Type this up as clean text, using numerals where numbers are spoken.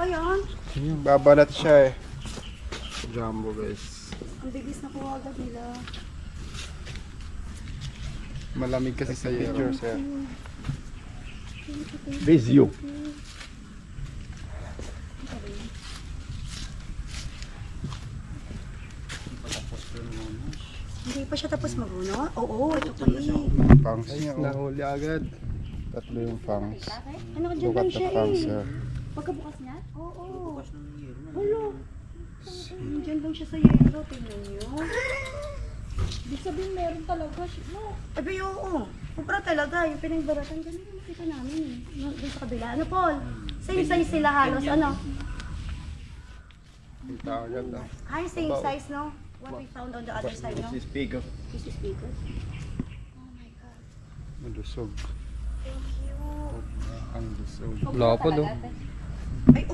pa yan. Babalat siya eh. Jumbo guys. Ang bilis na kuha agad nila. Malamig kasi sa picture sir. Bezyo. Hindi pa siya tapos maguno? Oo, ito pa Fangs niya. Nahuli agad. Tatlo yung fangs. Ano ka dyan Bukat lang na siya fangs eh. sir. Pagkabukas niya? Oo. Hello. Diyan lang siya sa yero. Tingnan niyo. Ibig sabihin meron talaga siya. No. Abi, oo. Kupra talaga. Yung pinagbaratan, ganun yung nakita namin eh. Doon sa kabila. Ano, Paul? Same size sila halos. Ano? Kita agad ah. Ay, same size, no? What we found on the other side, no? This is big. This is bigger. Oh my God. Malusog. Thank you. Ang lusog. Wala pa do. Ay, oo.